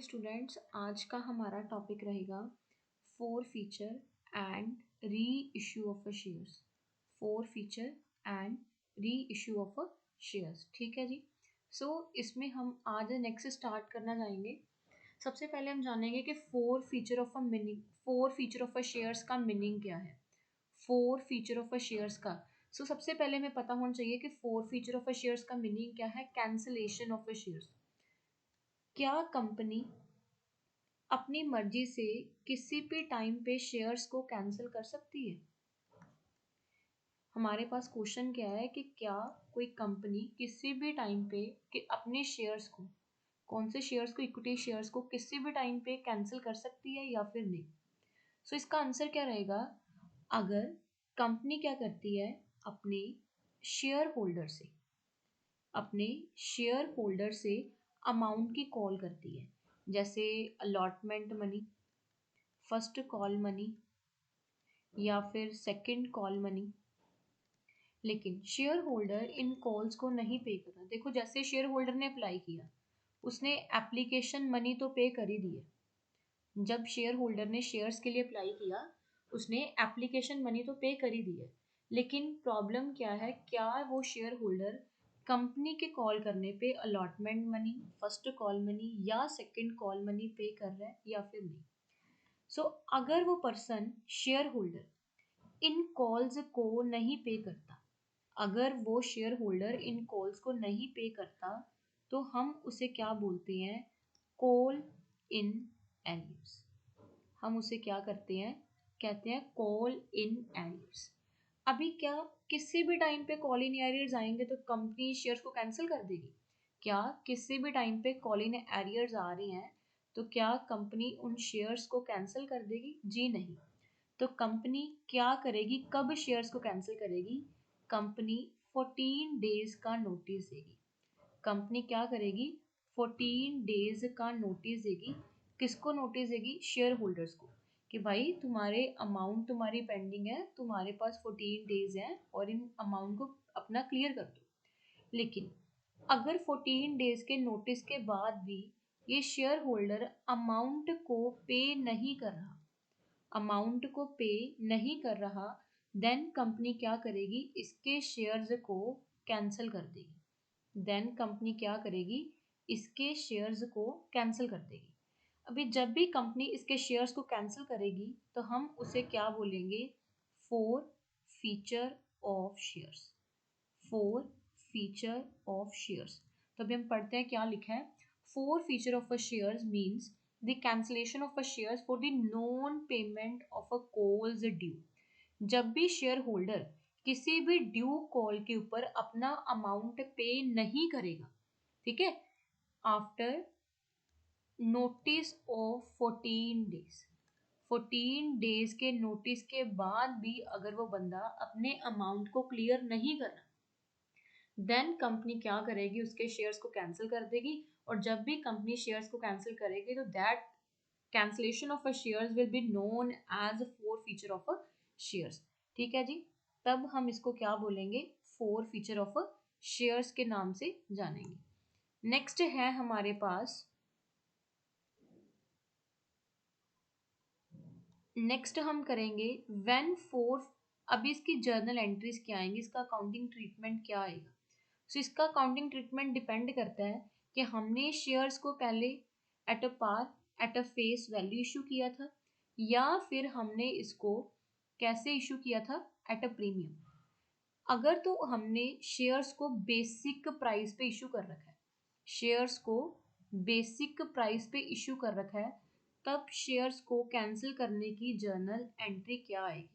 Students, आज का हमारा टॉपिक रहेगा four feature and re issue of a shares. Four feature and re issue of a shares, ठीक है जी। इसमें हम आज नेक्स्ट स्टार्ट करना चाहेंगे। सबसे पहले हम जानेंगे कि four feature of a shares का मीनिंग क्या है। Four feature of a shares का सबसे पहले हमें पता होना चाहिए कि four feature of a shares का मीनिंग क्या है। कैंसिलेशन ऑफ अ शेयर्स, क्या कंपनी अपनी मर्जी से किसी भी टाइम पे शेयर्स को कैंसिल कर सकती है। हमारे पास क्वेश्चन क्या है कि क्या कोई कंपनी किसी भी टाइम पे कि अपने शेयर्स को, कौन से शेयर्स को, इक्विटी शेयर्स को किसी भी टाइम पे कैंसिल कर सकती है या फिर नहीं। इसका आंसर क्या रहेगा। अगर कंपनी क्या करती है, अपने शेयर होल्डर से अपने शेयर होल्डर से अमाउंट की कॉल करती है, जैसे allotment money, first call money या फिर सेकंड कॉल मनी। लेकिन शेयर होल्डर इन कॉल्स को नहीं पे कर रहा। देखो, जैसे शेयर होल्डर ने अप्लाई किया, उसने एप्लीकेशन मनी तो पे कर ही दी है। जब शेयर होल्डर ने शेयर्स के लिए अप्लाई किया, उसने एप्लीकेशन मनी तो पे कर ही दी है। लेकिन प्रॉब्लम क्या है, क्या वो शेयर होल्डर कंपनी के कॉल करने पे allotment money, first call money या सेकंड कॉल मनी पे कर रहा है या फिर नहीं। अगर वो person share holder in calls को नहीं पे करता, अगर वो शेयर होल्डर इन कॉल्स को नहीं पे करता, तो हम उसे क्या बोलते हैं, कॉल इन एरियर्स। हम उसे क्या करते हैं, कहते हैं कॉल इन एरियर्स। अभी क्या किसी भी टाइम पे कॉल इन एरियर्स आएंगे तो कंपनी शेयर्स को कैंसिल कर देगी। क्या किसी भी टाइम पे कॉल इन एरियर्स आ रही हैं तो क्या कंपनी उन शेयर्स को कैंसिल कर देगी? जी नहीं। तो कंपनी क्या करेगी, कब शेयर्स को कैंसिल करेगी? कंपनी 14 डेज का नोटिस देगी। कंपनी क्या करेगी, 14 डेज का नोटिस देगी। किसको नोटिस देगी? शेयर होल्डर्स को, कि भाई तुम्हारे अमाउंट तुम्हारी पेंडिंग है, तुम्हारे पास 14 डेज है और इन अमाउंट को अपना क्लियर कर दो। लेकिन अगर 14 डेज के नोटिस के बाद भी ये शेयर होल्डर अमाउंट को पे नहीं कर रहा, अमाउंट को पे नहीं कर रहा, देन कंपनी क्या करेगी, इसके शेयर्स को कैंसिल कर देगी। देन कंपनी क्या करेगी, इसके शेयर्स को कैंसिल कर देगी। अभी जब भी कंपनी इसके शेयर्स को कैंसिल करेगी तो हम उसे क्या बोलेंगे, forfeiture of shares. Four feature of shares. तो अभी हम पढ़ते हैं क्या लिखा है। Four feature of a shares means the cancellation of a shares for the non payment of a calls due. जब भी शेयर होल्डर किसी भी ड्यू कॉल के ऊपर अपना अमाउंट पे नहीं करेगा, ठीक है, after notice of 14 days, 14 days के नोटिस के बाद भी अगर वो बंदा अपने अमाउंट को क्लियर नहीं कर रहा, देन कंपनी क्या करेगी, उसके शेयर्स को कैंसिल कर देगी। और जब भी कंपनी शेयर्स को कैंसिल करेगी तो that cancellation of a shares will be known as forfeiture of a shares, ठीक है जी। तब हम इसको क्या बोलेंगे, forfeiture of a shares के नाम से जानेंगे। नेक्स्ट है हमारे पास, नेक्स्ट हम करेंगे व्हेन फोर। अभी इसकी जर्नल एंट्रीज क्या आएंगी, इसका अकाउंटिंग ट्रीटमेंट क्या आएगा। इसका अकाउंटिंग ट्रीटमेंट डिपेंड करता है कि हमने शेयर्स को पहले at a par, at a face value issue किया था, या फिर हमने इसको कैसे इशू किया था, एट अ प्रीमियम। अगर तो हमने शेयर्स को बेसिक प्राइस पे इशू कर रखा है, शेयर्स को बेसिक प्राइस पे इशू कर रखा है, तब शेयर्स को कैंसिल करने की जर्नल एंट्री क्या आएगी।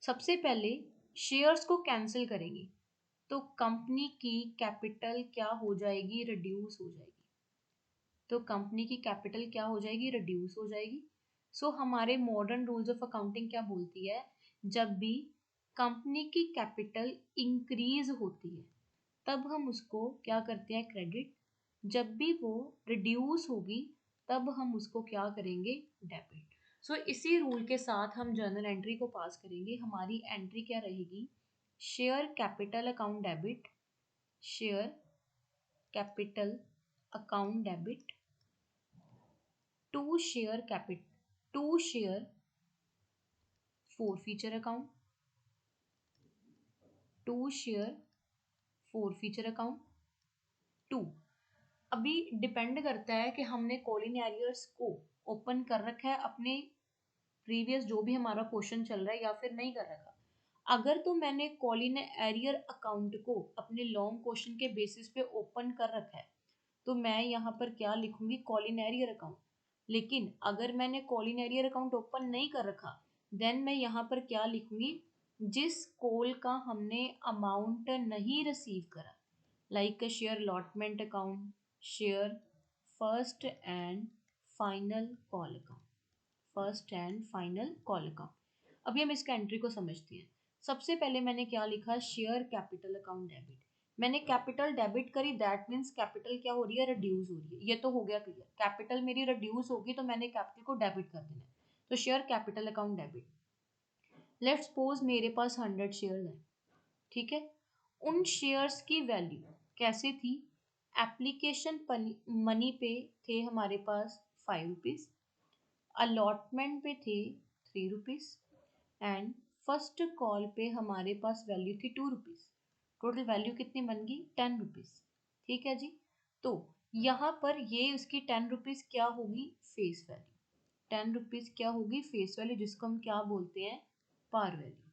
सबसे पहले शेयर्स को कैंसिल करेंगे तो कंपनी की कैपिटल क्या हो जाएगी, रिड्यूस हो जाएगी। तो कंपनी की कैपिटल क्या हो जाएगी, रिड्यूस हो जाएगी। हमारे मॉडर्न रूल्स ऑफ अकाउंटिंग क्या बोलती है, जब भी कंपनी की कैपिटल इंक्रीज होती है तब हम उसको क्या करते हैं, क्रेडिट। जब भी वो रिड्यूस होगी तब हम उसको क्या करेंगे, डेबिट। इसी रूल के साथ हम जर्नल एंट्री को पास करेंगे। हमारी एंट्री क्या रहेगी, share capital account debit, share capital account debit, to share forfeiture account, to share forfeiture account, to. अभी डिपेंड करता है कि हमने कॉलिन एरियर्स को ओपन कर रखा है अपने प्रीवियस जो भी हमारा क्वेश्चन चल रहा है या फिर नहीं कर रखा। अगर तो मैंने कॉलिन एरियर अकाउंट को अपने लॉन्ग क्वेश्चन के बेसिस पे ओपन कर रखा है तो मैं यहाँ पर क्या लिखूंगी, कॉलिन एरियर अकाउंट। लेकिन अगर मैंने कॉलिन एरियर अकाउंट ओपन नहीं कर रखा देन मैं यहाँ पर क्या लिखूंगी, जिस कॉल का हमने अमाउंट नहीं रिसीव करा, like share allotment account, share first and final call account, first and final call account. अभी हम इसका एंट्री को समझते हैं। सबसे पहले मैंने क्या लिखा, शेयर कैपिटल अकाउंट डेबिट। मैंने कैपिटल डेबिट करी, दैट मीन्स कैपिटल क्या हो रही है, रिड्यूस हो रही है। ये तो हो गया क्लियर, कैपिटल मेरी रिड्यूस होगी तो मैंने कैपिटल को डेबिट कर देना है, तो share capital account debit. Let's suppose मेरे पास 100 शेयर है, ठीक है। उन शेयर्स की वैल्यू कैसे थी, एप्लीकेशन मनी पे थे हमारे पास 5 रुपीज, अलॉटमेंट पे थे 3 रुपीज एंड फर्स्ट कॉल पे हमारे पास वैल्यू थी 2 रुपीज। टोटल वैल्यू कितनी बन गई, 10 रुपीज। ठीक है जी। तो यहाँ पर ये उसकी 10 रुपीज क्या होगी, फेस वैल्यू। 10 रुपीज क्या होगी, फेस वैल्यू, जिसको हम क्या बोलते हैं, पार वैल्यू।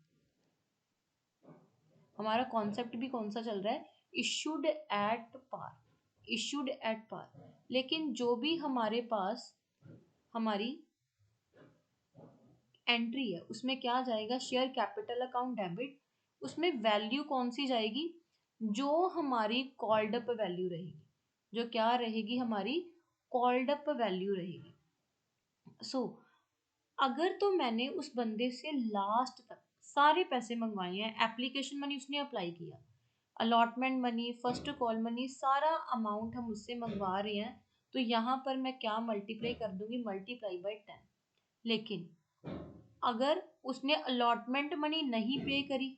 हमारा कॉन्सेप्ट भी कौन सा चल रहा है, issued at par, issued at par. लेकिन जो भी हमारे पास हमारी एंट्री है उसमें क्या जाएगा, शेयर कैपिटल अकाउंट डेबिट, उसमें वैल्यू कौन सी जाएगी, जो हमारी कॉल्ड अप वैल्यू रहेगी, जो क्या रहेगी, हमारी कॉल्ड अप वैल्यू रहेगी। सो अगर तो मैंने उस बंदे से लास्ट तक सारे पैसे मंगवाए हैं, एप्लीकेशन मनी उसने अप्लाई किया, allotment money, first call money, सारा अमाउंट हम उससे मंगवा रहे हैं, तो यहाँ पर मैं क्या मल्टीप्लाई कर दूंगी, मल्टीप्लाई बाय 10। लेकिन अगर उसने अलॉटमेंट मनी नहीं पे करी,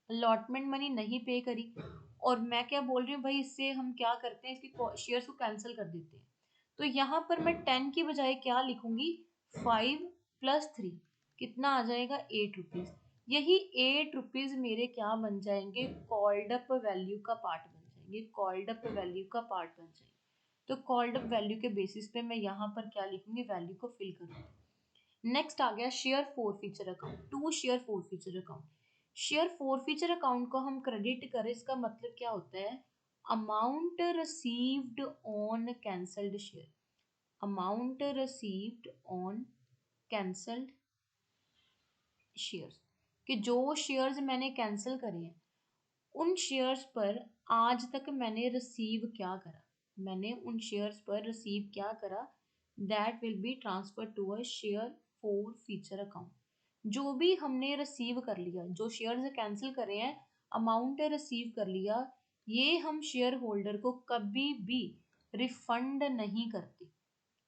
अलॉटमेंट मनी नहीं पे करी, और मैं क्या बोल रही हूँ भाई, इससे हम क्या करते हैं, इसकी शेयर्स को कैंसिल कर देते हैं, तो यहाँ पर मैं 10 की बजाय क्या लिखूंगी, 5 + 3 कितना आ जाएगा, 8 रुपीज। यही 8 रुपीज मेरे क्या बन जाएंगे, कॉल्ड अप वैल्यू का पार्ट बन जाएंगे, कॉल्ड अप वैल्यू का पार्ट बन जाएंगे। तो कॉल्ड अप वैल्यू के बेसिस पे मैं यहाँ पर क्या लिखूंगी, वैल्यू को फिल करूंगी। नेक्स्ट आ गया share forfeiture, to share forfeiture. Share forfeiture को हम क्रेडिट करें, इसका मतलब क्या होता है, amount received on cancelled share, amount received on cancelled shares, कि जो शेयर्स मैंने कैंसिल करे हैं उन शेयर्स पर आज तक मैंने रिसीव क्या करा, मैंने उन शेयर्स पर रिसीव क्या करा, that will be transfer to a share forfeiture. जो भी हमने रिसीव कर लिया, जो शेयर्स कैंसिल करे हैं, अमाउंट रिसीव कर लिया, ये हम शेयर होल्डर को कभी भी रिफंड नहीं करते,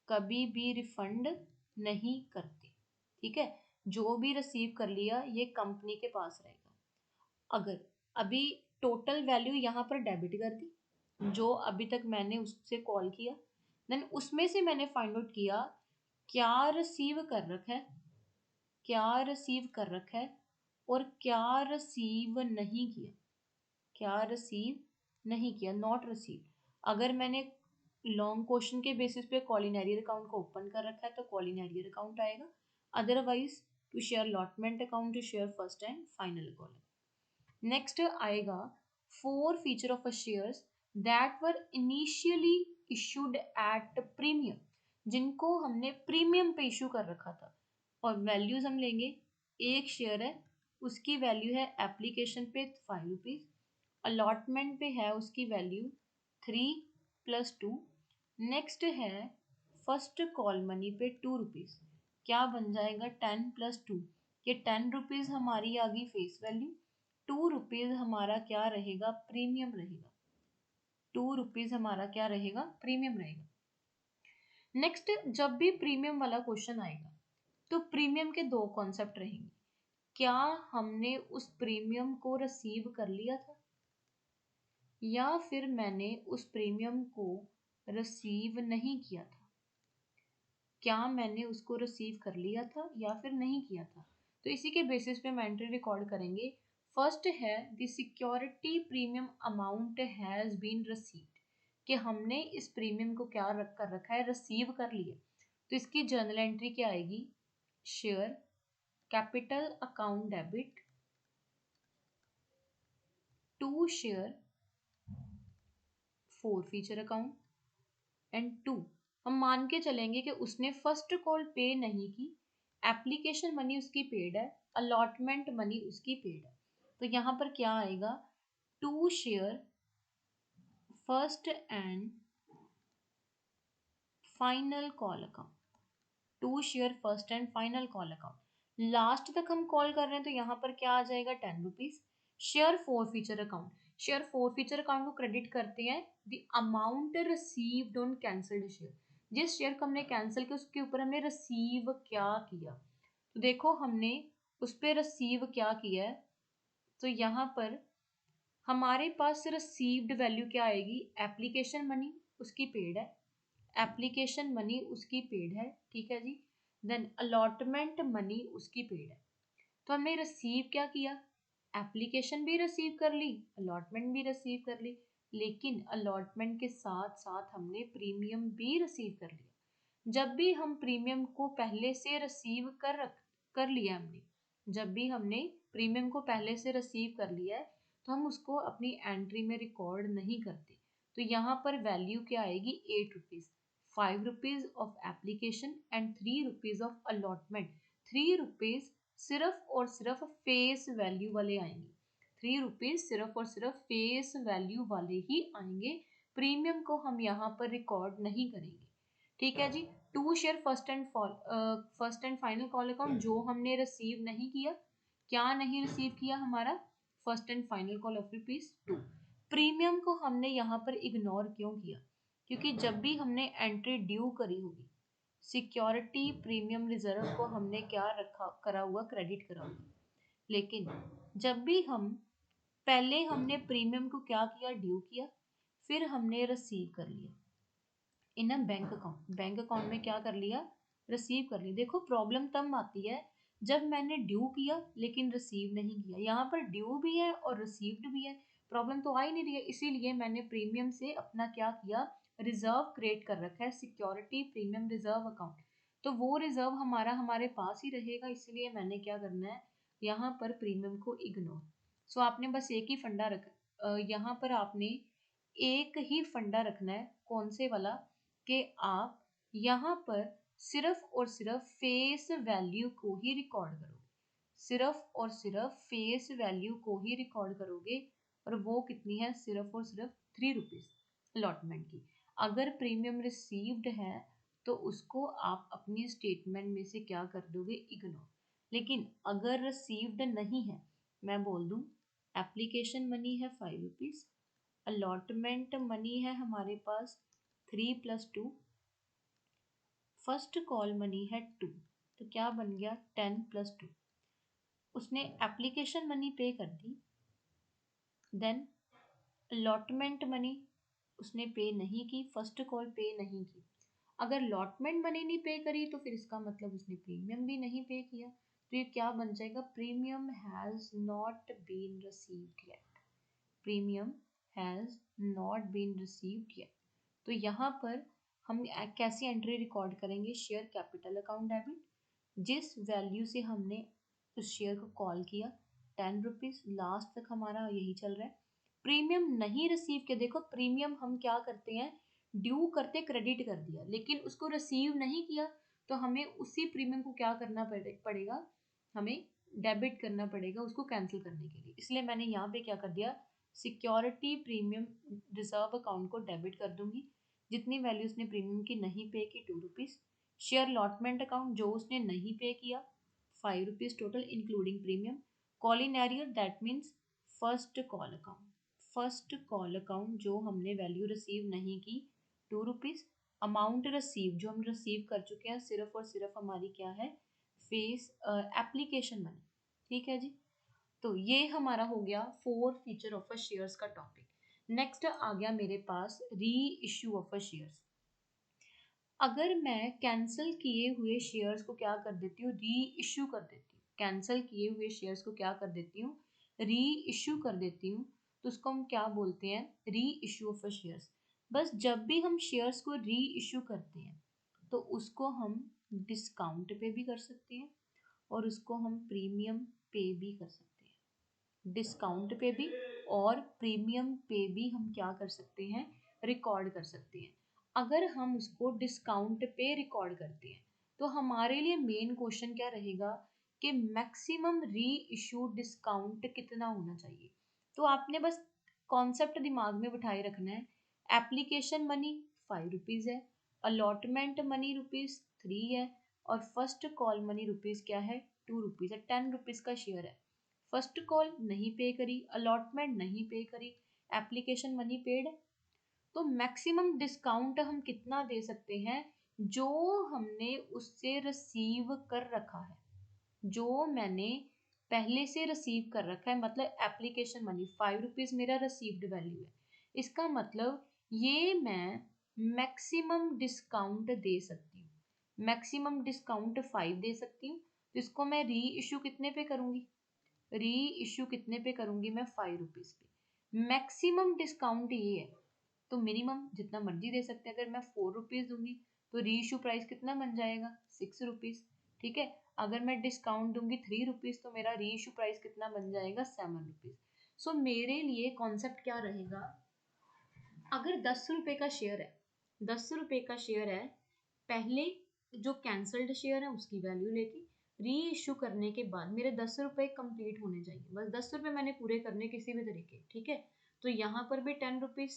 कभी भी रिफंड नहीं करते। ठीक है, जो भी रिसीव कर लिया ये कंपनी के पास रहेगा। अगर अभी टोटल वैल्यू यहाँ पर डेबिट कर दी, जो अभी तक मैंने उससे कॉल किया, देन उसमें से मैंने फाइंड आउट किया क्या रिसीव कर रखा है, क्या रिसीव कर रखा है और क्या रिसीव नहीं किया, क्या रिसीव नहीं किया, नॉट रिसीव। अगर मैंने लॉन्ग क्वेश्चन के बेसिस पे कॉलिन एरियर अकाउंट को ओपन कर रखा है तो कॉलिन एरियर अकाउंट आएगा, otherwise to share allotment account, to share first and final column. Next आएगा forfeiture of a shares that were initially issued at premium, जिनको हमने प्रीमियम पे इशू कर रखा था। और वैल्यूज हम लेंगे, एक शेयर है उसकी वैल्यू है एप्लीकेशन पे 5 रुपीज, अलॉटमेंट पे है उसकी वैल्यू 3 + 2, नेक्स्ट है फर्स्ट कॉल मनी पे 2 रुपीज, क्या बन जाएगा 10 + 2, ये 10 रुपीज हमारी आ गई फेस वैल्यू, 2 रुपीज हमारा क्या रहेगा, प्रीमियम रहेगा, 2 रुपीज हमारा क्या रहेगा, प्रीमियम रहेगा। नेक्स्ट जब भी प्रीमियम वाला क्वेश्चन आएगा तो प्रीमियम के दो कॉन्सेप्ट रहेंगे, क्या हमने उस प्रीमियम को रिसीव कर लिया था या फिर मैंने उस प्रीमियम को रिसीव नहीं किया था, क्या मैंने उसको रिसीव कर लिया था या फिर नहीं किया था। तो इसी के बेसिस पे हम एंट्री रिकॉर्ड करेंगे। फर्स्ट है the security premium amount has been received, कि हमने इस प्रीमियम को क्या रख कर रखा है, रिसीव कर लिया। तो इसकी जर्नल एंट्री क्या आएगी, share capital account debit to share forfeiture account and, to मान के चलेंगे कि उसने फर्स्ट कॉल पे नहीं की, एप्लीकेशन मनी उसकी पेड है, अलॉटमेंट मनी उसकी पेड है। तो यहाँ पर क्या आएगा, to share first and final call account, to share first and final call account. Last तक हम कॉल कर रहे हैं तो यहाँ पर क्या आ जाएगा, 10 rupees. Share for feature account, share for feature account को क्रेडिट करते हैं the amount received on cancelled share, जिस शेयर को हमने कैंसिल किया उसके ऊपर हमने रिसीव क्या किया। तो देखो हमने उस पर रिसीव क्या किया है, तो यहाँ पर हमारे पास रिसीव्ड वैल्यू क्या आएगी, एप्लीकेशन मनी उसकी पेड है, एप्लीकेशन मनी उसकी पेड है, ठीक है जी। देन अलॉटमेंट मनी उसकी पेड है। तो हमने रिसीव क्या किया, एप्लीकेशन भी रिसीव कर ली, अलॉटमेंट भी रिसीव कर ली, लेकिन अलॉटमेंट के साथ साथ हमने प्रीमियम भी रिसीव कर लिया। जब भी हम प्रीमियम को पहले से रिसीव कर लिया हमने, जब भी हमने प्रीमियम को पहले से रिसीव कर लिया है तो हम उसको अपनी एंट्री में रिकॉर्ड नहीं करते। तो यहाँ पर वैल्यू क्या आएगी, 8 rupees, 5 rupees of application and 3 rupees of allotment. 3 rupees सिर्फ और सिर्फ फेस वैल्यू वाले आएंगे, 3 रुपीज सिर्फ और सिर्फ फेस वैल्यू वाले ही आएंगे, प्रीमियम को हम यहाँ पर रिकॉर्ड नहीं करेंगे, ठीक है जी। To share first and final call account, जो हमने रिसीव नहीं किया, क्या नहीं रिसीव किया हमारा, first and final call of rupees 2। Premium को हमने यहाँ पर इग्नोर क्यों किया, क्योंकि जब भी हमने एंट्री ड्यू करी होगी, सिक्योरिटी प्रीमियम रिजर्व को हमने क्या रखा करा हुआ, क्रेडिट करा हुआ, लेकिन जब भी हम पहले हमने प्रीमियम को क्या किया, ड्यू किया, फिर हमने रिसीव कर लिया in a bank account, bank account में क्या कर लिया, रिसीव कर लिया। देखो प्रॉब्लम तब आती है जब मैंने ड्यू किया लेकिन रिसीव नहीं किया, यहाँ पर ड्यू भी है और रिसीव्ड भी है, प्रॉब्लम तो आ ही नहीं रही है, इसीलिए मैंने प्रीमियम से अपना क्या किया, रिजर्व क्रिएट कर रखा है, सिक्योरिटी प्रीमियम रिजर्व अकाउंट। तो वो रिजर्व हमारा हमारे पास ही रहेगा, इसलिए मैंने क्या करना है, यहाँ पर प्रीमियम को इग्नोर। सो आपने बस एक ही फंडा यहाँ पर आपने एक ही फंडा रखना है, कौन से वाला, कि आप यहाँ पर सिर्फ और सिर्फ फेस वैल्यू को ही रिकॉर्ड करोगे, सिर्फ और सिर्फ फेस वैल्यू को ही रिकॉर्ड करोगे, और वो कितनी है, सिर्फ और सिर्फ 3 रुपीज अलॉटमेंट की। अगर प्रीमियम रिसीव्ड है तो उसको आप अपनी स्टेटमेंट में से क्या कर दोगे, इग्नोर। लेकिन अगर रिसीव्ड नहीं है, मैं बोल दूं एप्लीकेशन मनी है 5 रुपीज, अलॉटमेंट मनी है हमारे पास 3 + 2, फर्स्ट कॉल मनी है 2, तो क्या बन गया, 10 + 2। उसने एप्लीकेशन मनी पे कर दी, देन अलॉटमेंट मनी उसने पे नहीं की, फर्स्ट कॉल पे नहीं की। अगर अलॉटमेंट मनी नहीं पे करी तो फिर इसका मतलब उसने प्रीमियम भी नहीं पे किया, तो ये क्या बन जाएगा, premium has not been received yet, premium has not been received yet. तो यहाँ पर हम कैसी एंट्री रिकॉर्ड करेंगे, शेयर कैपिटल अकाउंट डेबिट, जिस वैल्यू से हमने उस शेयर को कॉल किया, 10 रुपीज, लास्ट तक हमारा यही चल रहा है। प्रीमियम नहीं रिसीव किया, देखो प्रीमियम हम क्या करते हैं, ड्यू करते क्रेडिट कर दिया, लेकिन उसको रिसीव नहीं किया, तो हमें उसी प्रीमियम को क्या करना पड़ेगा, हमें डेबिट करना पड़ेगा उसको कैंसिल करने के लिए। इसलिए मैंने यहाँ पे क्या कर दिया, सिक्योरिटी प्रीमियम रिजर्व अकाउंट को डेबिट कर दूंगी, जितनी वैल्यू उसने प्रीमियम की नहीं पे की 2 रुपीज, शेयर अलॉटमेंट अकाउंट जो उसने नहीं पे किया 5 rupees total including premium, call in arrear that means first call account, first call account जो हमने वैल्यू रिसीव नहीं की 2 रुपीज, अमाउंट रिसीव जो हम रिसीव कर चुके हैं सिर्फ और सिर्फ हमारी क्या है, फेस एप्लीकेशन मनी, ठीक है जी। तो ये हमारा हो गया 4 फीचर ऑफ अ शेयर्स का टॉपिक। नेक्स्ट आ गया मेरे पास री इश्यू ऑफ अ शेयर्स। अगर मैं कैंसिल किए हुए शेयर्स को क्या कर देती हूँ, री इश्यू कर देती हूँ, कैंसिल किए हुए शेयर्स को क्या कर देती हूँ, री इश्यू कर देती हूँ, तो उसको हम क्या बोलते हैं, री इश्यू ऑफ अ शेयर्स। बस जब भी हम शेयर्स को री इश्यू करते हैं तो उसको हम डिस्काउंट पे भी कर सकते हैं और उसको हम प्रीमियम पे भी कर सकते हैं। डिस्काउंट पे भी और प्रीमियम पे भी हम क्या कर सकते हैं, रिकॉर्ड कर सकते हैं। अगर हम उसको डिस्काउंट पे रिकॉर्ड करते हैं तो हमारे लिए मेन क्वेश्चन क्या रहेगा कि मैक्सिमम री इशू डिस्काउंट कितना होना चाहिए। तो आपने बस कॉन्सेप्ट दिमाग में बिठाए रखना है। एप्लीकेशन मनी ₹5 है, अलॉटमेंट मनी ₹3 है और फर्स्ट कॉल मनी रुपीज क्या है, ₹2 है। ₹10 का शेयर है। फर्स्ट कॉल नहीं पे करी, अलॉटमेंट नहीं पे करी, एप्लीकेशन मनी पेड। तो मैक्सिमम डिस्काउंट हम कितना दे सकते हैं, जो हमने उससे रिसीव कर रखा है, जो मैंने पहले से रिसीव कर रखा है। मतलब एप्लीकेशन मनी ₹5 मेरा रिसीव्ड वैल्यू है, इसका मतलब ये मैं मैक्सिमम डिस्काउंट दे सकती हूँ। मैक्सिमम डिस्काउंट 5 दे सकती हूँ। तो इसको मैं री इशू कितने पे करूंगी, री इशू कितने पे करूंगी मैं, ₹5 पे। मैक्सिमम डिस्काउंट ये है, तो मिनिमम जितना मर्जी दे सकते हैं। अगर मैं ₹4 दूंगी तो री इशू प्राइस कितना बन जाएगा, ₹6। ठीक है, अगर मैं डिस्काउंट दूंगी ₹3 तो मेरा री इशू प्राइस कितना बन जाएगा, ₹7। सो मेरे लिए कॉन्सेप्ट क्या रहेगा, अगर ₹10 का शेयर है, ₹10 का शेयर है, पहले जो कैंसल्ड शेयर है उसकी वैल्यू लेके री इशू करने के बाद मेरे ₹10 कंप्लीट होने चाहिए। बस ₹10 मैंने पूरे करने किसी भी तरीके, ठीक है। तो यहाँ पर भी ₹10,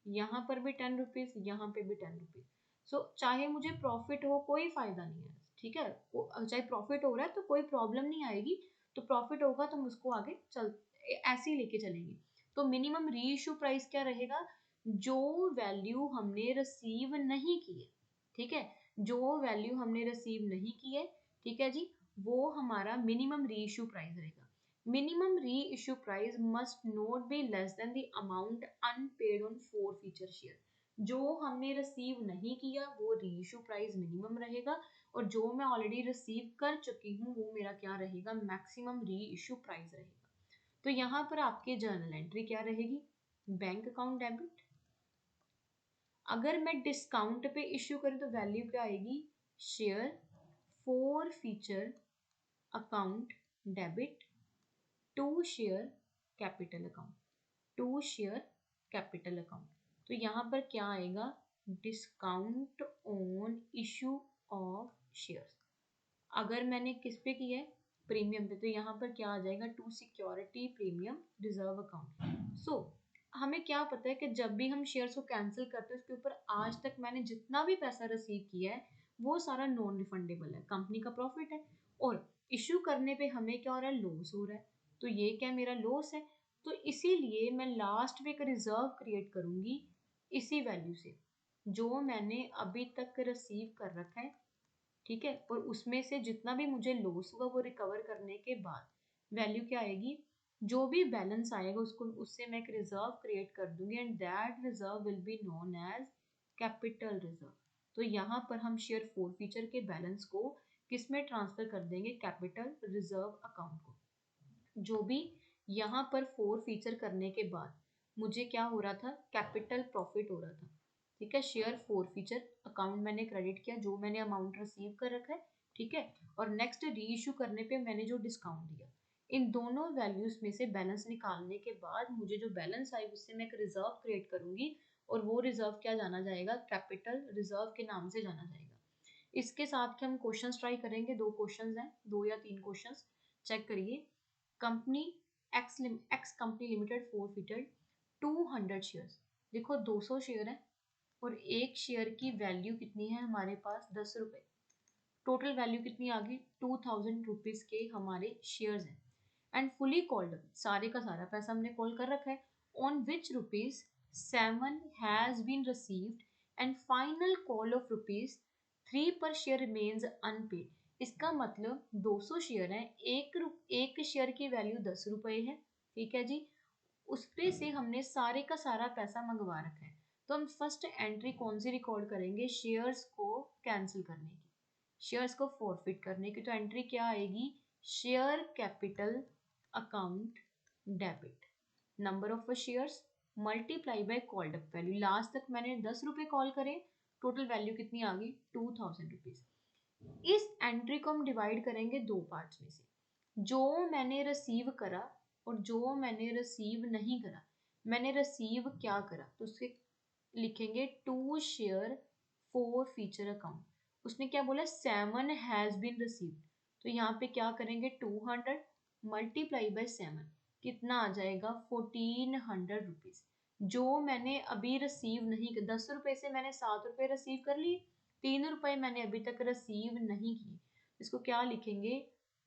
यहाँ पर भी ₹10, यहाँ पे भी ₹10। सो चाहे मुझे प्रॉफिट हो कोई फायदा नहीं है, ठीक है। चाहे प्रॉफिट हो रहा है तो कोई प्रॉब्लम नहीं आएगी। तो प्रॉफिट होगा तो हम उसको आगे चल ऐसे ही लेके चलेंगे। तो मिनिमम री इशू प्राइस क्या रहेगा, जो वैल्यू हमने रिसीव नहीं की है, ठीक है, जो वैल्यू हमने रिसीव नहीं की है, ठीक है जी, वो हमारा मिनिमम री इशू प्राइस रहेगा। Minimum reissue price must not be less than the amount unpaid on 4 feature share. जो हमने रिसीव नहीं किया वो री इशू प्राइस मिनिमम रहेगा, और जो मैं ऑलरेडी रिसीव कर चुकी हूँ वो मेरा क्या रहेगा, मैक्सिमम री इशू प्राइस रहेगा। तो यहाँ पर आपके जर्नल एंट्री क्या रहेगी, बैंक अकाउंट डेबिट। अगर मैं डिस्काउंट पे इश्यू करूँ तो वैल्यू क्या आएगी, share 4 feature account debit to share capital account, to share capital account. तो यहाँ पर क्या आएगा, discount on issue of shares. अगर मैंने किस पे किया है, प्रीमियम पे, तो यहाँ पर क्या आ जाएगा, to security premium reserve account. So हमें क्या पता है कि जब भी हम शेयर्स को कैंसिल करते हैं उसके ऊपर आज तक मैंने जितना भी पैसा रिसीव किया है वो सारा नॉन रिफंडेबल है, कंपनी का प्रॉफिट है। और इशू करने पे हमें क्या हो रहा है, लॉस हो रहा है। तो ये क्या मेरा लॉस है। तो इसीलिए मैं लास्ट में एक रिजर्व क्रिएट करूंगी इसी वैल्यू से, जो मैंने अभी तक रिसीव कर रखा है, ठीक है। और उसमें से जितना भी मुझे लॉस हुआ वो रिकवर करने के बाद वैल्यू क्या आएगी, जो भी बैलेंस आएगा उसको, उससे मैं एक रिजर्व क्रिएट कर दूंगी and that reserve will be known as capital reserve. तो यहाँ पर हम शेयर 4 फीचर के बैलेंस को किस में ट्रांसफर कर देंगे, कैपिटल रिजर्व अकाउंट को। जो भी यहाँ पर 4 फीचर करने के बाद मुझे क्या हो रहा था, कैपिटल प्रॉफिट हो रहा था, ठीक है। शेयर 4 फीचर अकाउंट मैंने क्रेडिट किया, जो मैंने अमाउंट रिसीव कर रखा है, ठीक है। और नेक्स्ट री इशू करने पे मैंने जो डिस्काउंट दिया, इन दोनों वैल्यूज में से बैलेंस निकालने के बाद मुझे जो बैलेंस आई उससे मैं एक रिजर्व क्रिएट करूंगी, और वो रिजर्व क्या जाना जाएगा, कैपिटल रिजर्व के नाम से जाना जाएगा। इसके साथ के हम क्वेश्चंस ट्राई करेंगे, 2 क्वेश्चंस हैं, 2 या 3 क्वेश्चंस। चेक करिए, company x company limited forfeited 200 shares. देखो 200 शेयर है और एक शेयर की वैल्यू कितनी है हमारे पास, ₹10। टोटल वैल्यू कितनी आ गई, ₹2000 के हमारे शेयर्स हैं। एंड फुली कॉल्ड, सारे का सारा पैसा हमने कॉल कर रखा है, on which ₹7 has been received and final call of ₹3 पर शेयर रिमेन्स अनपेड। इसका मतलब 200 शेयर है, एक शेयर की वैल्यू ₹10 है, ठीक है जी। उस पे से हमने सारे का सारा पैसा मंगवा रखा है, तो हम फर्स्ट एंट्री कौन सी रिकॉर्ड करेंगे? शेयर्स को कैंसिल करने की, शेयर्स को फॉरफिट करने की। तो एंट्री क्या आएगी? Share capital account debit, number of shares multiply by called up value. Last तक मैंने 10 रुपए कॉल करे, टोटल वैल्यू कितनी आ गई? 2000 रुपीज। इस एंट्री को हम डिवाइड करेंगे दो पार्ट्स में से, जो मैंने रिसीव करा और जो मैंने रिसीव नहीं करा। मैंने रिसीव क्या करा तो उसके लिखेंगे to share forfeiture account. उसने क्या बोला? 7 हैज बीन रिसीव्ड। तो यहाँ पे क्या करेंगे? 200 मल्टीप्लाई बाय 7, कितना आ जाएगा? 1400 रुपीज। जो मैंने अभी रिसीव नहीं कर, 10 रुपए से मैंने 7 रुपए रिसीव कर लिए, 3 रुपए मैंने अभी तक रिसीव नहीं किए। इसको क्या लिखेंगे?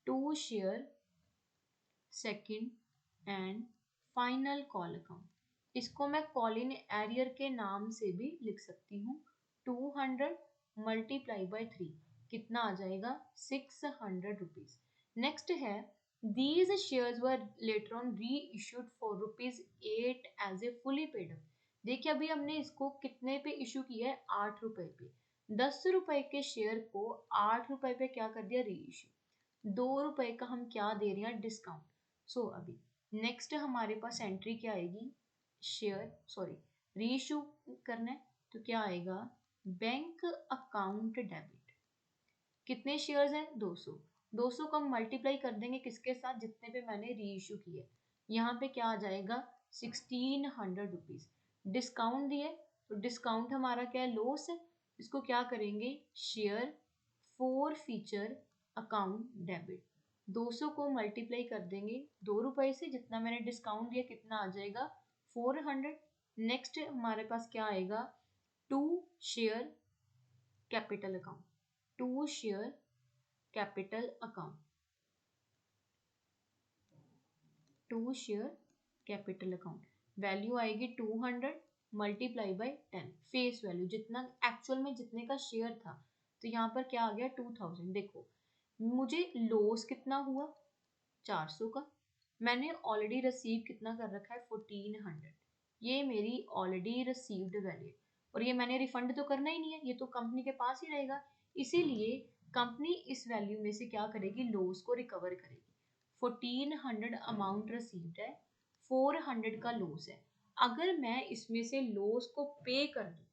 To share second and final call account. इसको मैं कॉलिन एरियर के नाम से भी लिख सकती हूँ। 200 मल्टीप्लाई बाय 3, कितना आ जाएगा? 600 रुपीज। नेक्स्ट है, these shares were later on reissued for ₹8 as a fully paid up। देखिए अभी हमने इसको कितने पे इशू किया है? 8 रुपए पे। 10 रुपए के शेयर को 8 रुपए पे क्या कर दिया? री इशू। 2 रुपए का हम क्या दे रहे हैं? डिस्काउंट। सो अभी नेक्स्ट हमारे पास एंट्री क्या आएगी? शेयर सॉरी री इशू करना है, तो क्या आएगा? Bank account debit. कितने शेयर्स हैं? 200। 200 को हम मल्टीप्लाई कर देंगे किसके साथ? जितने पे मैंने री इशू किया है। यहाँ पे क्या आ जाएगा? 1600 रुपीज। डिस्काउंट दिए तो डिस्काउंट हमारा क्या है? लॉस है। इसको क्या करेंगे? Share forfeiture account debit. 200 को मल्टीप्लाई कर देंगे 2 रुपए से, जितना मैंने डिस्काउंट दिया कितना आ जाएगा? 400। नेक्स्ट हमारे पास क्या आएगा? To share capital account, to share capital account, to share capital account. Value आएगी 200 मल्टीप्लाई बाय 10, फेस वैल्यू जितना एक्चुअल में जितने का शेयर था। तो यहाँ पर क्या आ गया? 2000। देखो मुझे लॉस कितना हुआ? 400 का। मैंने ऑलरेडी रिसीव कितना कर रखा है? 1400। ये मेरी ऑलरेडी रिसीव्ड वैल्यू, और ये मैंने रिफंड तो करना ही नहीं है, ये तो कंपनी के पास ही रहेगा। इसीलिए कंपनी इस वैल्यू में से क्या करेगी? लॉस को रिकवर करेगी। 1400 अमाउंट रिसीव्ड है, 400 का लॉस है। अगर मैं इसमें से लॉस को पे कर दूं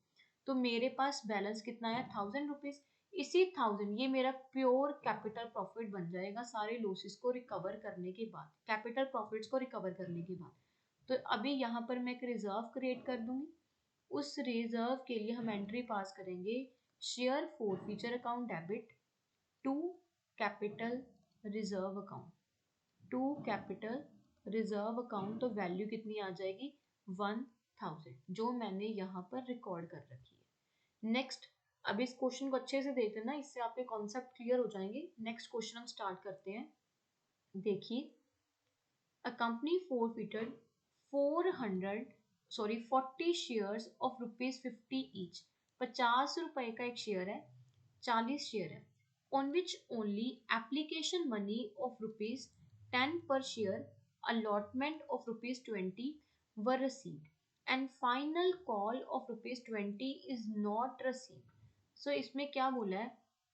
तो मेरे पास बैलेंस कितना है? 1000 रुपीज। इसी 1000 ये मेरा प्योर कैपिटल प्रॉफिट बन जाएगा सारे लॉसेस को रिकवर करने के बाद, कैपिटल प्रॉफिट्स को रिकवर करने के बाद। तो अभी यहाँ पर मैं एक रिजर्व क्रिएट कर दूंगी। उस रिजर्व के लिए हम एंट्री पास करेंगे share forfeiture account debit to capital reserve account, to capital reserve account. तो वैल्यू कितनी आ जाएगी? 1000, जो मैंने यहाँ पर रिकॉर्ड कर रखी है। नेक्स्ट, अब इस क्वेश्चन को अच्छे से देख लेना, इससे आपके कॉन्सेप्ट क्लियर हो जाएंगे। नेक्स्ट क्वेश्चन हम स्टार्ट करते हैं। देखिए, a company forfeited 40 shares of ₹50 each. 50 रुपए का एक शेयर है, 40 शेयर है, on which only application money of ₹10 per share, allotment of ₹20 were received and final call of ₹20 is not received। So इसमें क्या बोला है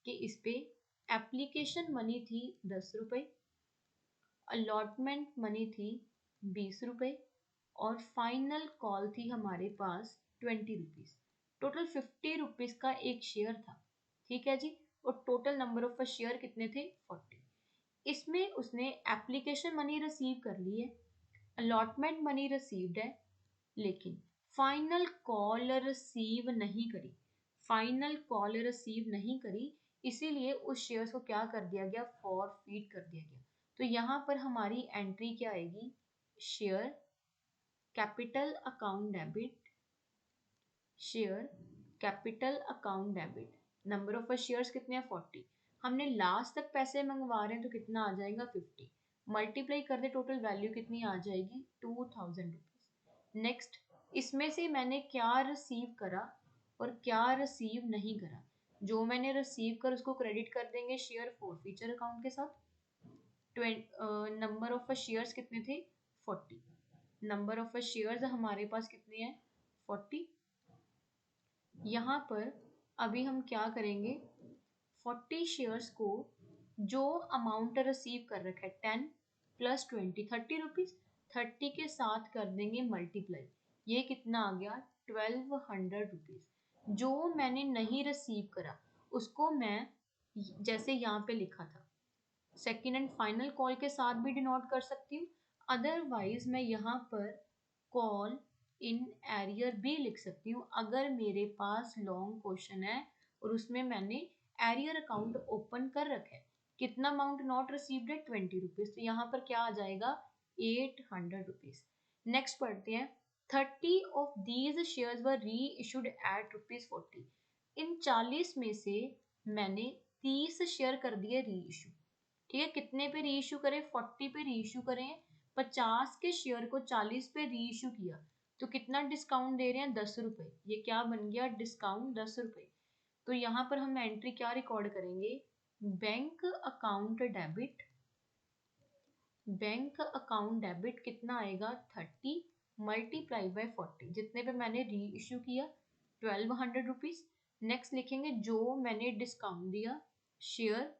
कि इस पे एप्लीकेशन मनी थी 10 रुपए, अलॉटमेंट मनी थी 20 रुपए और फाइनल कॉल थी हमारे पास 20 रुपीज। टोटल 50 रुपीज का एक शेयर था, ठीक है जी। और टोटल नंबर ऑफ शेयर कितने थे? 40। इसमें उसने एप्लीकेशन मनी रिसीव कर ली है, अलॉटमेंट मनी रिसीव्ड है, लेकिन फाइनल कॉल रिसीव नहीं करी, फाइनल कॉल रिसीव नहीं करी। इसीलिए उस शेयर्स को क्या कर दिया गया? फॉरफीट कर दिया गया। तो यहाँ पर हमारी एंट्री क्या आएगी? Share capital account debit, share capital account debit. Number of shares कितने हैं? 40। हमने लास्ट तक पैसे मंगवा रहे हैं तो कितना आ जाएगा? 50। मल्टीप्लाई कर दे, टोटल वैल्यू कितनी आ जाएगी? 2000 रुपीज। नेक्स्ट, इसमें से मैंने क्या रिसीव करा और क्या रिसीव नहीं करा। जो मैंने रिसीव कर उसको क्रेडिट कर देंगे शेयर फोर फीचर अकाउंट के साथ। नंबर ऑफ शेयर्स कितने थे? 40। नंबर ऑफ शेयर्स हमारे पास कितने हैं 40। यहाँ पर अभी हम क्या करेंगे 40 शेयर्स को जो अमाउंट रिसीव कर रखा है 10 प्लस 20 30 रुपीज 30 के साथ कर देंगे मल्टीप्लाई। ये कितना आ गया 1200 रुपीज। जो मैंने नहीं रिसीव करा उसको मैं जैसे यहाँ पे लिखा था सेकेंड एंड फाइनल कॉल के साथ भी डिनोट कर सकती हूँ। अदरवाइज मैं यहाँ पर कॉल इन एरियर भी लिख सकती हूँ अगर मेरे पास लॉन्ग क्वेश्चन है और उसमें मैंने एरियर अकाउंट ओपन कर रखा है। कितना अमाउंट नॉट रिसीव्ड है 20 रुपीज, तो यहाँ पर क्या आ जाएगा 800 रुपीज। नेक्स्ट पढ़ते हैं 30 ऑफ दीज शेयर्स वर री इशूड एट ₹40। इन 40 में से मैंने 30 शेयर कर दिए री इशू। ठीक है, कितने पे री इशू करें 40 पे री इशू करें। 50 के शेयर को 40 पे री इशू किया तो कितना डिस्काउंट दे रहे हैं 10 रुपए। ये क्या बन गया डिस्काउंट 10 रुपए। तो यहाँ पर हम एंट्री क्या रिकॉर्ड करेंगे bank account debit. Bank account debit कितना आएगा 30 मल्टीप्लाई बाय 40 जितने पे मैंने री इशू किया 1200 रुपीज। नेक्स्ट लिखेंगे जो मैंने डिस्काउंट दिया share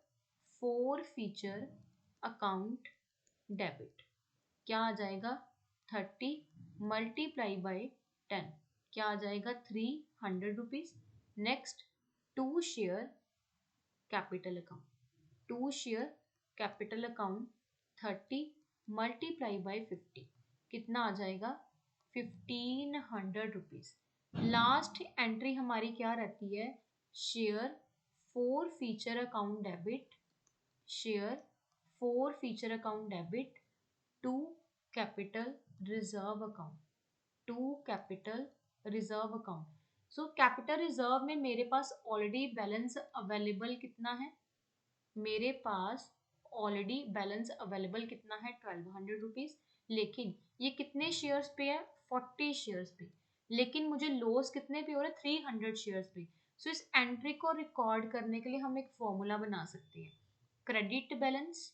forfeiture account debit क्या आ जाएगा 30 मल्टीप्लाई बाय 10 क्या आ जाएगा 300 rupees. Next to share capital account to share capital account 30 multiply by 50 कितना आ जाएगा 1500 रुपीज। लास्ट एंट्री हमारी क्या रहती है share forfeiture account debit share forfeiture account debit to capital reserve account to capital reserve account. So capital reserve में मेरे पास already balance available कितना है मेरे पास ऑलरेडी बैलेंस अवेलेबल कितना है 1200 रुपीज। लेकिन ये कितने शेयर्स पे है 40 शेयर्स पे। लेकिन मुझे लॉस कितने पे हो रहा है 300 शेयर्स पे। सो इस एंट्री को रिकॉर्ड करने के लिए हम एक फॉर्मूला बना सकते हैं credit balance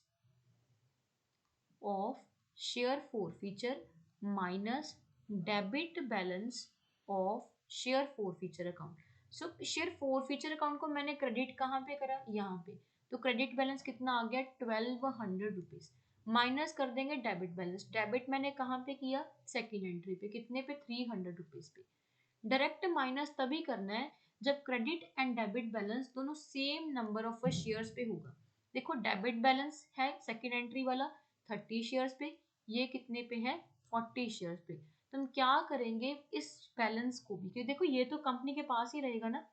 of share four feature minus debit balance of share forfeiture account. So share forfeiture account को मैंने क्रेडिट कहाँ पे करा यहाँ पे। तो क्रेडिट बैलेंस कितना आ गया 1200 रुपीज माइनस कर देंगे डेबिट बैलेंस। डेबिट मैंने कहाँ पे किया सेकेंड एंट्री पे कितने पे 300 रुपीज पे। डायरेक्ट माइनस तभी करना है जब क्रेडिट एंड डेबिट बैलेंस दोनों सेम नंबर ऑफ शेयर्स पे होगा। देखो डेबिट बैलेंस है सेकेंड एंट्री वाला 30 शेयर्स पे ये कितने पे है 40 शेयर्स पे। तो हम क्या करेंगे इस बैलेंस को भी क्योंकि देखो ये तो कंपनी के पास ही रहेगा ना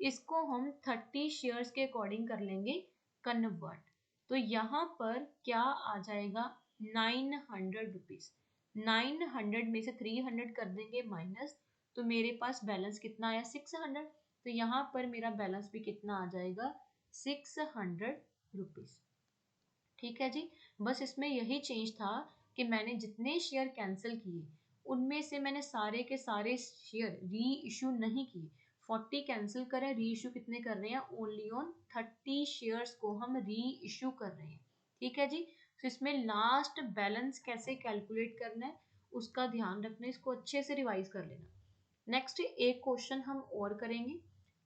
इसको हम 30 शेयर्स के अकॉर्डिंग कर लेंगे कन्वर्ट। तो यहाँ पर क्या आ जाएगा 900 रुपीज। 900 में से 300 कर देंगे माइनस तो मेरे पास बैलेंस कितना आया 600। तो यहाँ पर मेरा बैलेंस भी कितना आ जाएगा 600 रुपीज। ठीक है जी, बस इसमें यही चेंज था कि मैंने जितने शेयर कैंसिल किए उनमें से मैंने सारे के सारे शेयर री इशू नहीं किए। 40 कैंसिल करें री इशू कितने कर रहे हैं ओनली ऑन 30 शेयर्स को हम री इशू कर रहे हैं। ठीक है जी, तो इसमें लास्ट बैलेंस कैसे कैलकुलेट करना है उसका ध्यान रखना है, इसको अच्छे से रिवाइज कर लेना। नेक्स्ट एक क्वेश्चन हम और करेंगे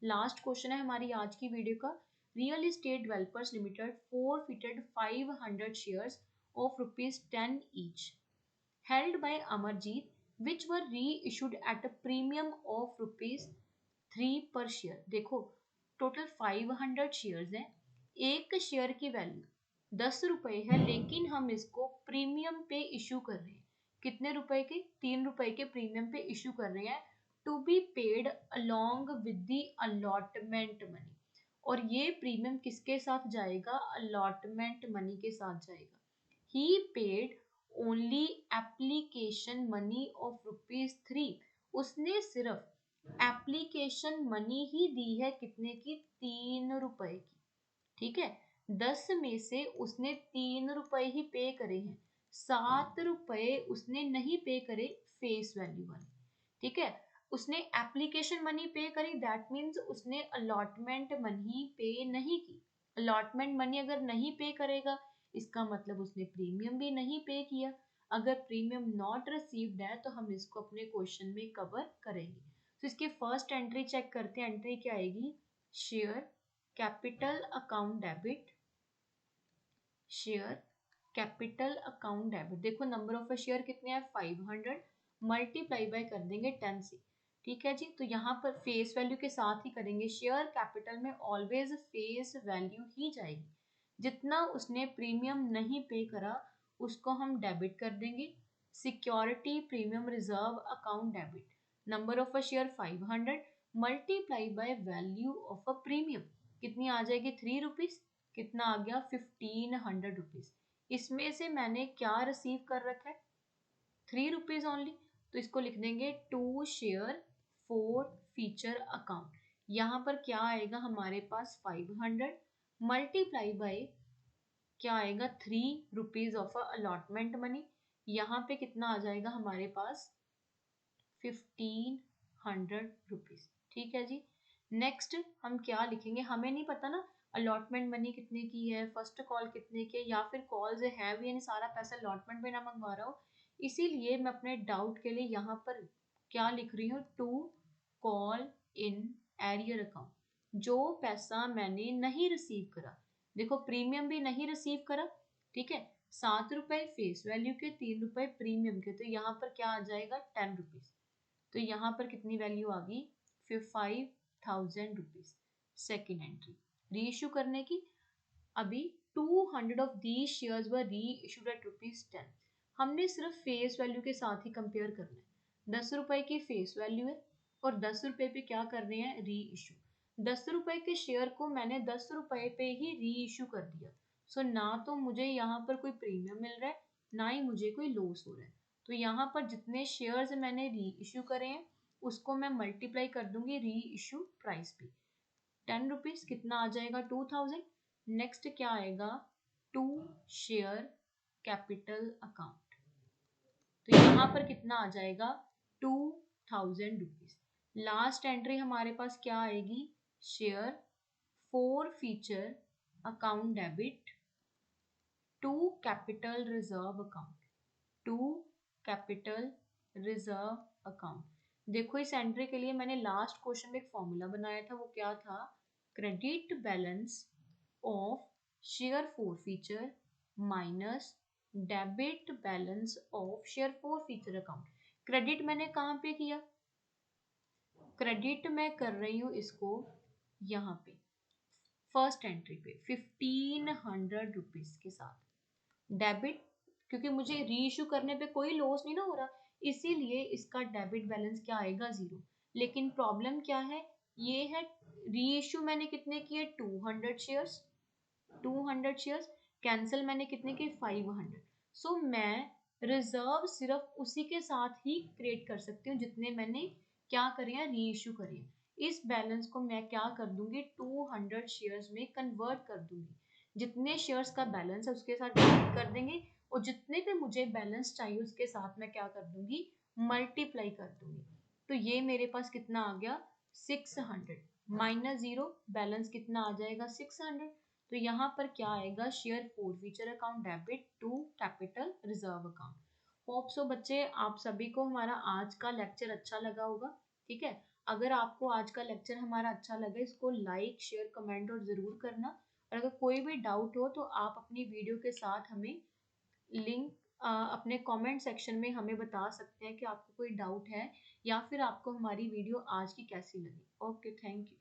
लास्ट क्वेश्चन है हमारी आज की वीडियो का। Real estate developers limited forfeited 500 shares of ₹10 each held by Amarjeet which were reissued at a premium of ₹3 per share। देखो टोटल 500 शेयर्स हैं एक शेयर की वैल्यू 10 रुपए है लेकिन हम इसको प्रीमियम पे इशू कर रहे हैं। कितने रुपए के 3 रुपए के प्रीमियम पे इशू कर रहे हैं to be paid along with the allotment money. और ये प्रीमियम किसके साथ जाएगा अलॉटमेंट मनी के साथ जाएगा। He paid only application money of ₹3। उसने सिर्फ एप्लीकेशन मनी ही दी है कितने की 3 रुपए की। ठीक है 10 में से उसने 3 रुपए ही पे करे हैं 7 रुपए उसने नहीं पे करे फेस वैल्यू वाले। ठीक है उसने एप्लीकेशन मनी पे करी दैट मीन्स उसने अलॉटमेंट मनी पे नहीं की। अलॉटमेंट मनी अगर नहीं पे करेगा इसका मतलब उसने प्रीमियम भी नहीं पे किया। अगर प्रीमियम नॉट रिसीव्ड है तो हम इसको अपने क्वेश्चन में कवर करेंगे। तो इसकी फर्स्ट एंट्री चेक करते हैं, एंट्री क्या आएगी, share capital account debit, share capital account debit. देखो नंबर ऑफ शेयर कितने हैं 500, मल्टीप्लाई बाय कर देंगे 10 से, ठीक है जी। तो यहाँ पर फेस वैल्यू के साथ ही करेंगे, शेयर कैपिटल में ऑलवेज फेस वैल्यू ही जाएगी, जितना उसने प्रीमियम नहीं पे करा उसको हम डेबिट कर देंगे। Security premium reserve account debit, number of share 500 multiply by value of a premium, कितनी आ जाएगी 3 रुपीज, कितना आ गया 1500 रुपीज। इसमें से मैंने क्या रिसीव कर रखा है 3 रुपीज ओनली, तो इसको लिख देंगे to share forfeiture account. यहाँ पर क्या आएगा हमारे पास 500 मल्टीप्लाई बाय क्या आएगा 3 रुपीज ऑफ अलॉटमेंट मनी, यहाँ पे कितना आ जाएगा हमारे पास 1500 रुपीज, ठीक है जी। नेक्स्ट हम क्या लिखेंगे, हमें नहीं पता ना अलॉटमेंट मनी कितने की है, फर्स्ट कॉल कितने की है, या फिर कॉल्स है भी यानी सारा पैसा अलॉटमेंट में ना मंगवा रहा हूँ, इसीलिए मैं अपने डाउट के लिए यहाँ पर क्या लिख रही हूँ, to call in arrear account, जो पैसा मैंने नहीं रिसीव करा। देखो प्रीमियम भी नहीं रिसीव करा, ठीक है, 7 रुपए फेस वैल्यू के, 3 रुपए प्रीमियम के, तो यहाँ पर क्या आ जाएगा 10 रुपीज। तो यहाँ पर कितनी वैल्यू आ गई, फिर 5000 रुपीज। सेकेंड एंट्री री इशू करने की, अभी 200 ऑफ दी शेयर्स वर री इशूड एट ₹10। हमने सिर्फ फेस वैल्यू के साथ ही कंपेयर करना है, 10 रुपए की फेस वैल्यू है और 10 रुपए पे क्या कर रहे हैं री इशू, 10 रुपए के शेयर को मैंने 10 रुपए पे ही री इशू कर दिया। सो ना तो मुझे यहाँ पर कोई प्रीमियम मिल रहा है, ना ही मुझे कोई लॉस हो रहा है। तो यहाँ पर जितने शेयर्स मैंने री इशू करे हैं उसको मैं मल्टीप्लाई कर दूंगी री इशू प्राइस पे, 10 रुपीज कितना आ जाएगा 2000। नेक्स्ट क्या आएगा, टू शेयर कैपिटल अकाउंट, तो यहाँ पर कितना आ जाएगा 2000 रुपीज। लास्ट एंट्री हमारे पास क्या आएगी, share forfeiture account debit to capital reserve account, to capital reserve account. देखो इस एंट्री के लिए मैंने लास्ट क्वेश्चन में एक फॉर्मूला बनाया था, वो क्या था, credit balance of share four feature minus debit balance of share forfeiture account. Credit मैंने कहाँ पे किया, क्रेडिट मैं कर रही हूँ इसको यहाँ पे फर्स्ट एंट्री पे 1500 रुपीज के साथ, डेबिट क्योंकि मुझे री इशू करने पे कोई लॉस नहीं ना हो रहा, इसीलिए इसका डेबिट बैलेंस क्या आएगा 0। लेकिन प्रॉब्लम क्या है, ये है री इशू मैंने कितने किए 200 शेयर्स, 200 शेयर्स कैंसिल मैंने कितने किए 500। सो मैं रिजर्व सिर्फ उसी के साथ ही क्रिएट कर सकती हूँ जितने मैंने क्या करे हैं री इशू करे हैं। इस बैलेंस को मैं क्या कर दूंगी 200 शेयर्स में कन्वर्ट कर दूंगी, जितने शेयर्स का बैलेंस है उसके साथ डिवाइड कर देंगे और जितने पे मुझे बैलेंस चाहिए उसके साथ मैं क्या कर दूंगी मल्टीप्लाई कर दूंगी। तो ये मेरे पास कितना आ गया 600 माइनस 0, बैलेंस कितना आ जाएगा 600। तो यहाँ पर क्या आएगा, share forfeiture account debit to capital reserve account. Hope so बच्चे आप सभी को हमारा आज का लेक्चर अच्छा लगा होगा, ठीक है। अगर आपको आज का लेक्चर हमारा अच्छा लगे इसको लाइक शेयर कमेंट और ज़रूर करना, और अगर कोई भी डाउट हो तो आप अपनी वीडियो के साथ हमें लिंक अपने कमेंट सेक्शन में हमें बता सकते हैं कि आपको कोई डाउट है या फिर आपको हमारी वीडियो आज की कैसी लगी। Okay, thank you.